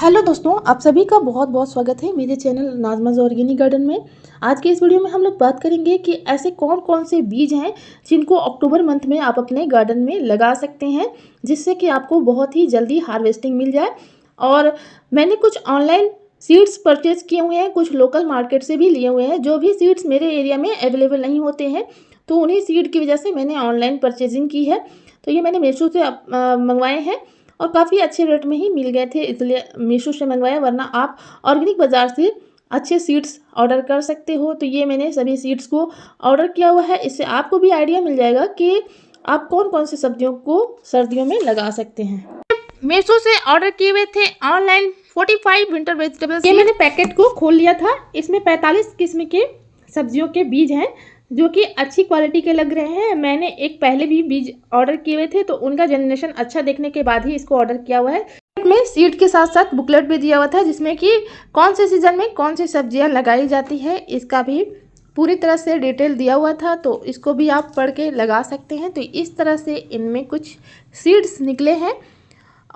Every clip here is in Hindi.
हेलो दोस्तों, आप सभी का बहुत बहुत स्वागत है मेरे चैनल नाज़माज़ ऑर्गेनिक गार्डन में। आज के इस वीडियो में हम लोग बात करेंगे कि ऐसे कौन कौन से बीज हैं जिनको अक्टूबर मंथ में आप अपने गार्डन में लगा सकते हैं, जिससे कि आपको बहुत ही जल्दी हार्वेस्टिंग मिल जाए। और मैंने कुछ ऑनलाइन सीड्स परचेज़ किए हुए हैं, कुछ लोकल मार्केट से भी लिए हुए हैं। जो भी सीड्स मेरे एरिया में अवेलेबल नहीं होते हैं तो उन्हीं सीड की वजह से मैंने ऑनलाइन परचेजिंग की है। तो ये मैंने मीशो से मंगवाए हैं और काफ़ी अच्छे रेट में ही मिल गए थे, इसलिए मीशो से मंगवाया। वरना आप ऑर्गेनिक बाज़ार से अच्छे सीड्स ऑर्डर कर सकते हो। तो ये मैंने सभी सीड्स को ऑर्डर किया हुआ है। इससे आपको भी आइडिया मिल जाएगा कि आप कौन कौन सी सब्जियों को सर्दियों में लगा सकते हैं। मीशो से ऑर्डर किए हुए थे ऑनलाइन 45 विंटर वेजिटेबल्स। ये मैंने पैकेट को खोल लिया था। इसमें 45 किस्म के सब्जियों के बीज हैं जो कि अच्छी क्वालिटी के लग रहे हैं। मैंने एक पहले भी बीज ऑर्डर किए हुए थे तो उनका जनरेशन अच्छा देखने के बाद ही इसको ऑर्डर किया हुआ है। में सीड के साथ साथ बुकलेट भी दिया हुआ था जिसमें कि कौन से सीजन में कौन सी सब्जियां लगाई जाती है इसका भी पूरी तरह से डिटेल दिया हुआ था। तो इसको भी आप पढ़ के लगा सकते हैं। तो इस तरह से इनमें कुछ सीड्स निकले हैं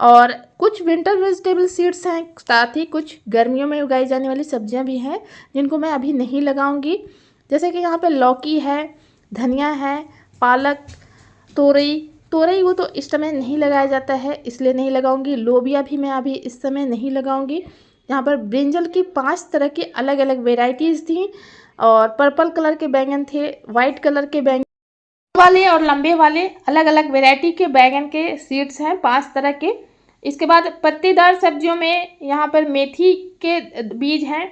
और कुछ विंटर वेजिटेबल सीड्स हैं, साथ ही कुछ गर्मियों में उगाई जाने वाली सब्जियां भी हैं जिनको मैं अभी नहीं लगाऊंगी। जैसे कि यहाँ पे लौकी है, धनिया है, पालक, तोरई वो तो इस समय नहीं लगाया जाता है इसलिए नहीं लगाऊंगी। लोबिया भी मैं अभी इस समय नहीं लगाऊंगी। यहाँ पर ब्रिंजल की 5 तरह की अलग अलग वेराइटीज़ थी और पर्पल कलर के बैंगन थे, वाइट कलर के बैंगन वाले और लंबे वाले अलग अलग वेराइटी के बैंगन के सीड्स हैं 5 तरह के। इसके बाद पत्तेदार सब्जियों में यहाँ पर मेथी के बीज हैं,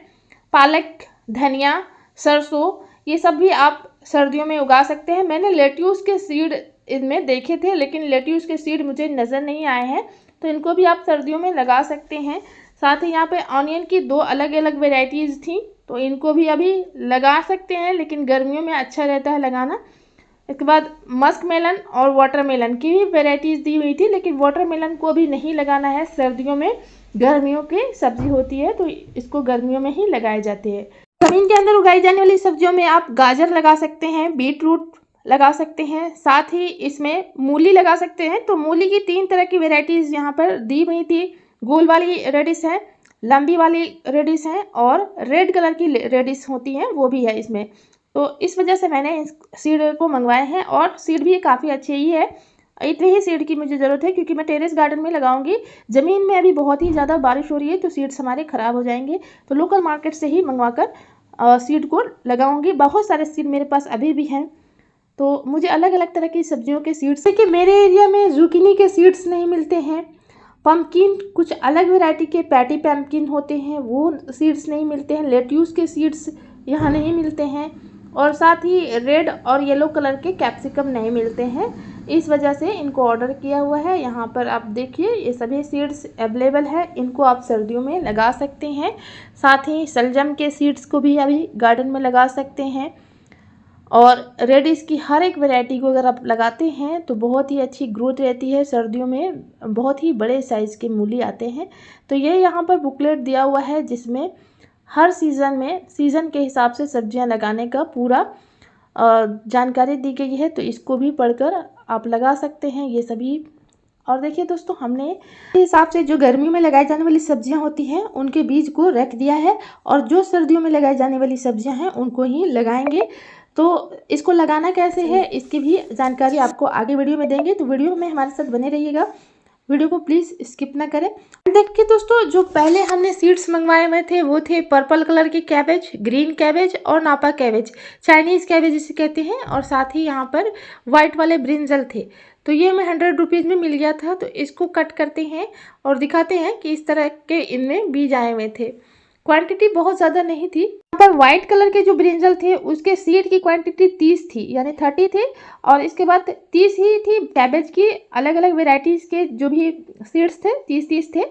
पालक, धनिया, सरसों, ये सब भी आप सर्दियों में उगा सकते हैं। मैंने लेट्यूस के सीड इनमें देखे थे लेकिन लेट्यूस के सीड मुझे नज़र नहीं आए हैं, तो इनको भी आप सर्दियों में लगा सकते हैं। साथ ही यहाँ पे ऑनियन की 2 अलग अलग वेराइटीज़ थी तो इनको भी अभी लगा सकते हैं, लेकिन गर्मियों में अच्छा रहता है लगाना। इसके बाद मस्क मेलन और वाटरमेलन की भी वेराइटीज़ दी हुई थी, लेकिन वाटरमेलन को भी नहीं लगाना है सर्दियों में, गर्मियों की सब्जी होती है तो इसको गर्मियों में ही लगाए जाते हैं। ज़मीन के अंदर उगाई जाने वाली सब्जियों में आप गाजर लगा सकते हैं, बीट रूट लगा सकते हैं, साथ ही इसमें मूली लगा सकते हैं। तो मूली की 3 तरह की वेराइटीज़ यहाँ पर दी हुई थी। गोल वाली रेडिश है, लंबी वाली रेडिश है और रेड कलर की रेडिश होती हैं वो भी है इसमें। तो इस वजह से मैंने इस सीड को मंगवाए हैं और सीड भी काफ़ी अच्छे ही है। इतने ही सीड की मुझे ज़रूरत है क्योंकि मैं टेरेस गार्डन में लगाऊंगी। ज़मीन में अभी बहुत ही ज़्यादा बारिश हो रही है तो सीड्स हमारे ख़राब हो जाएंगे, तो लोकल मार्केट से ही मंगवाकर सीड को लगाऊंगी। बहुत सारे सीड मेरे पास अभी भी हैं, तो मुझे अलग अलग तरह की सब्जियों के सीड्स, कि मेरे एरिया में जुकीनी के सीड्स नहीं मिलते हैं, पम्पकिन कुछ अलग वैरायटी के पैटी पम्पकिन होते हैं वो सीड्स नहीं मिलते हैं, लेट्यूस के सीड्स यहाँ नहीं मिलते हैं और साथ ही रेड और येलो कलर के कैप्सिकम नहीं मिलते हैं। इस वजह से इनको ऑर्डर किया हुआ है। यहाँ पर आप देखिए ये सभी सीड्स अवेलेबल है, इनको आप सर्दियों में लगा सकते हैं। साथ ही सलजम के सीड्स को भी अभी गार्डन में लगा सकते हैं और रेडिश की हर एक वैरायटी को अगर आप लगाते हैं तो बहुत ही अच्छी ग्रोथ रहती है। सर्दियों में बहुत ही बड़े साइज़ के मूली आते हैं। तो ये यहाँ पर बुकलेट दिया हुआ है जिसमें हर सीज़न में सीज़न के हिसाब से सब्जियां लगाने का पूरा जानकारी दी गई है, तो इसको भी पढ़कर आप लगा सकते हैं ये सभी। और देखिए दोस्तों, हमने इस हिसाब से जो गर्मियों में लगाई जाने वाली सब्जियां होती हैं उनके बीज को रख दिया है और जो सर्दियों में लगाई जाने वाली सब्जियां हैं उनको ही लगाएंगे। तो इसको लगाना कैसे है इसकी भी जानकारी आपको आगे वीडियो में देंगे, तो वीडियो में हमारे साथ बने रहिएगा। वीडियो को प्लीज़ स्किप ना करें। देखिए दोस्तों, जो पहले हमने सीड्स मंगवाए हुए थे वो थे पर्पल कलर के कैबेज, ग्रीन कैबेज और नापा कैबेज, चाइनीज़ कैबेज जिसे कहते हैं, और साथ ही यहाँ पर वाइट वाले ब्रिंजल थे। तो ये हमें 100 रुपीज़ में मिल गया था। तो इसको कट करते हैं और दिखाते हैं कि इस तरह के इनमें बीज आए हुए थे। क्वांटिटी बहुत ज़्यादा नहीं थी। यहाँ पर वाइट कलर के जो ब्रिंजल थे उसके सीड की क्वांटिटी 30 थी, यानी 30 थे, और इसके बाद 30 ही थी कैबेज की अलग अलग वेराइटीज़ के जो भी सीड्स थे 30 थे,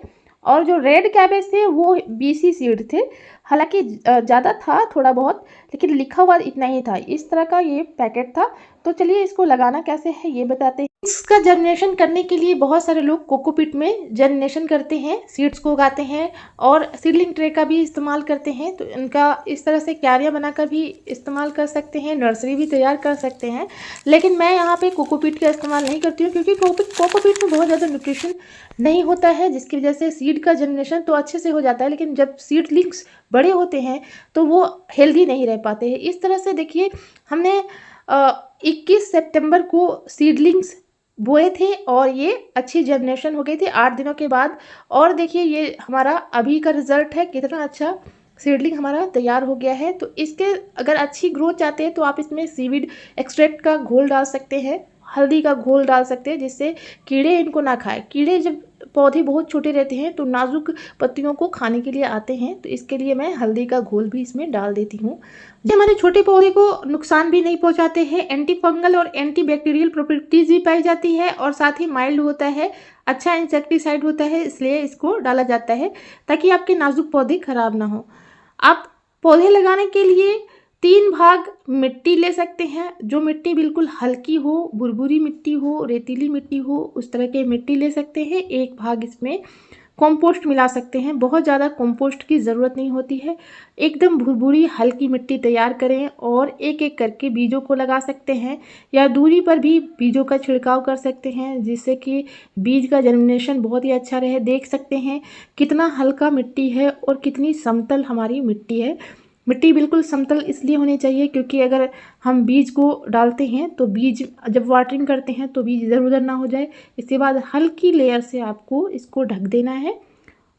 और जो रेड कैबेज थे वो 20 ही सीड थे। हालांकि ज़्यादा था थोड़ा बहुत, लेकिन लिखा हुआ इतना ही था। इस तरह का ये पैकेट था। तो चलिए इसको लगाना कैसे है ये बताते हैं। इसका जर्मिनेशन करने के लिए बहुत सारे लोग कोकोपीट में जर्मिनेशन करते हैं, सीड्स को उगाते हैं और सीडलिंग ट्रे का भी इस्तेमाल करते हैं। तो इनका इस तरह से क्यारियाँ बनाकर भी इस्तेमाल कर सकते हैं, नर्सरी भी तैयार कर सकते हैं। लेकिन मैं यहाँ पे कोकोपीट का इस्तेमाल नहीं करती हूँ, क्योंकि कोकोपीट में बहुत ज़्यादा न्यूट्रिशन नहीं होता है, जिसकी वजह से सीड का जर्मिनेशन तो अच्छे से हो जाता है, लेकिन जब सीडलिंग्स बड़े होते हैं तो वो हेल्दी नहीं रह पाते हैं। इस तरह से देखिए, हमने 21 सितंबर को सीडलिंग्स बोए थे और ये अच्छी जर्मिनेशन हो गई थी 8 दिनों के बाद। और देखिए ये हमारा अभी का रिजल्ट है, कितना अच्छा सीडलिंग हमारा तैयार हो गया है। तो इसके अगर अच्छी ग्रोथ चाहते हैं तो आप इसमें सीवीड एक्सट्रैक्ट का घोल डाल सकते हैं, हल्दी का घोल डाल सकते हैं, जिससे कीड़े इनको ना खाए। कीड़े जब पौधे बहुत छोटे रहते हैं तो नाजुक पत्तियों को खाने के लिए आते हैं, तो इसके लिए मैं हल्दी का घोल भी इसमें डाल देती हूँ। ये हमारे छोटे पौधे को नुकसान भी नहीं पहुँचाते हैं, एंटी फंगल और एंटी बैक्टीरियल प्रॉपर्टीज भी पाई जाती है और साथ ही माइल्ड होता है, अच्छा इंसेक्टिसाइड होता है, इसलिए इसको डाला जाता है ताकि आपके नाजुक पौधे खराब ना हो। आप पौधे लगाने के लिए 3 भाग मिट्टी ले सकते हैं, जो मिट्टी बिल्कुल हल्की हो, भुरभुरी मिट्टी हो, रेतीली मिट्टी हो, उस तरह के मिट्टी ले सकते हैं। 1 भाग इसमें कंपोस्ट मिला सकते हैं, बहुत ज़्यादा कंपोस्ट की ज़रूरत नहीं होती है। एकदम भुरभुरी हल्की मिट्टी तैयार करें और एक एक करके बीजों को लगा सकते हैं, या दूरी पर भी बीजों का छिड़काव कर सकते हैं, जिससे कि बीज का जर्मिनेशन बहुत ही अच्छा रहे। देख सकते हैं कितना हल्का मिट्टी है और कितनी समतल हमारी मिट्टी है। मिट्टी बिल्कुल समतल इसलिए होनी चाहिए क्योंकि अगर हम बीज को डालते हैं तो बीज जब वाटरिंग करते हैं तो बीज इधर उधर ना हो जाए। इसके बाद हल्की लेयर से आपको इसको ढक देना है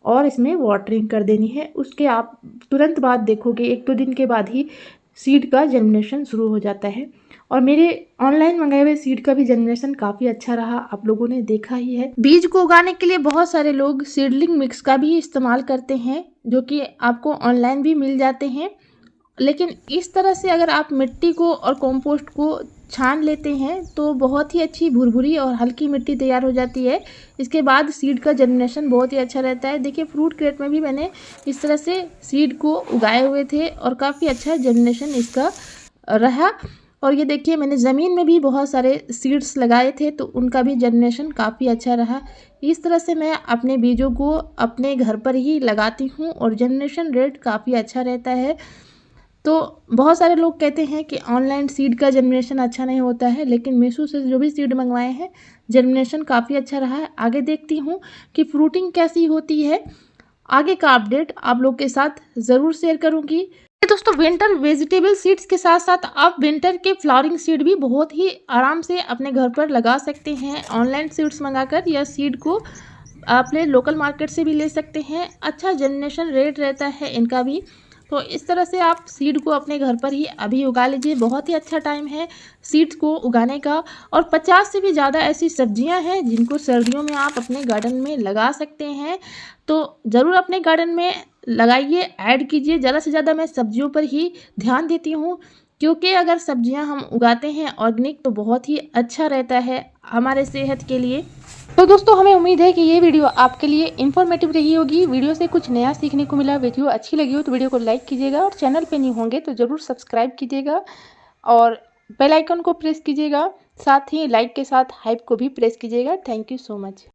और इसमें वाटरिंग कर देनी है। उसके आप तुरंत बाद देखोगे 1-2 दिन के बाद ही सीड का जर्मिनेशन शुरू हो जाता है। और मेरे ऑनलाइन मंगाए हुए सीड का भी जर्मिनेशन काफ़ी अच्छा रहा, आप लोगों ने देखा ही है। बीज को उगाने के लिए बहुत सारे लोग सीडलिंग मिक्स का भी इस्तेमाल करते हैं, जो कि आपको ऑनलाइन भी मिल जाते हैं। लेकिन इस तरह से अगर आप मिट्टी को और कंपोस्ट को छान लेते हैं तो बहुत ही अच्छी भुरभुरी और हल्की मिट्टी तैयार हो जाती है। इसके बाद सीड का जर्मिनेशन बहुत ही अच्छा रहता है। देखिए फ्रूट क्रेट में भी मैंने इस तरह से सीड को उगाए हुए थे और काफ़ी अच्छा जर्मिनेशन इसका रहा। और ये देखिए मैंने ज़मीन में भी बहुत सारे सीड्स लगाए थे तो उनका भी जर्मिनेशन काफ़ी अच्छा रहा। इस तरह से मैं अपने बीजों को अपने घर पर ही लगाती हूँ और जर्मिनेशन रेट काफ़ी अच्छा रहता है। तो बहुत सारे लोग कहते हैं कि ऑनलाइन सीड का जर्मिनेशन अच्छा नहीं होता है, लेकिन मीशो से जो भी सीड मंगवाए हैं जर्मिनेशन काफ़ी अच्छा रहा है। आगे देखती हूँ कि फ्रूटिंग कैसी होती है, आगे का अपडेट आप लोग के साथ ज़रूर शेयर करूँगी। दोस्तों विंटर वेजिटेबल सीड्स के साथ साथ आप विंटर के फ्लावरिंग सीड भी बहुत ही आराम से अपने घर पर लगा सकते हैं ऑनलाइन सीड्स मंगाकर, या सीड को अपने लोकल मार्केट से भी ले सकते हैं। अच्छा जर्मिनेशन रेट रहता है इनका भी। तो इस तरह से आप सीड को अपने घर पर ही अभी उगा लीजिए, बहुत ही अच्छा टाइम है सीड्स को उगाने का। और 50 से भी ज़्यादा ऐसी सब्जियां हैं जिनको सर्दियों में आप अपने गार्डन में लगा सकते हैं, तो ज़रूर अपने गार्डन में लगाइए, ऐड कीजिए। ज़्यादा से ज़्यादा मैं सब्जियों पर ही ध्यान देती हूँ, क्योंकि अगर सब्जियां हम उगाते हैं ऑर्गेनिक तो बहुत ही अच्छा रहता है हमारे सेहत के लिए। तो दोस्तों हमें उम्मीद है कि ये वीडियो आपके लिए इन्फॉर्मेटिव रही होगी। वीडियो से कुछ नया सीखने को मिला। वीडियो अच्छी लगी हो तो वीडियो को लाइक कीजिएगा और चैनल पे नहीं होंगे तो ज़रूर सब्सक्राइब कीजिएगा और बेल आइकन को प्रेस कीजिएगा। साथ ही लाइक के साथ हाइप को भी प्रेस कीजिएगा। Thank you so much.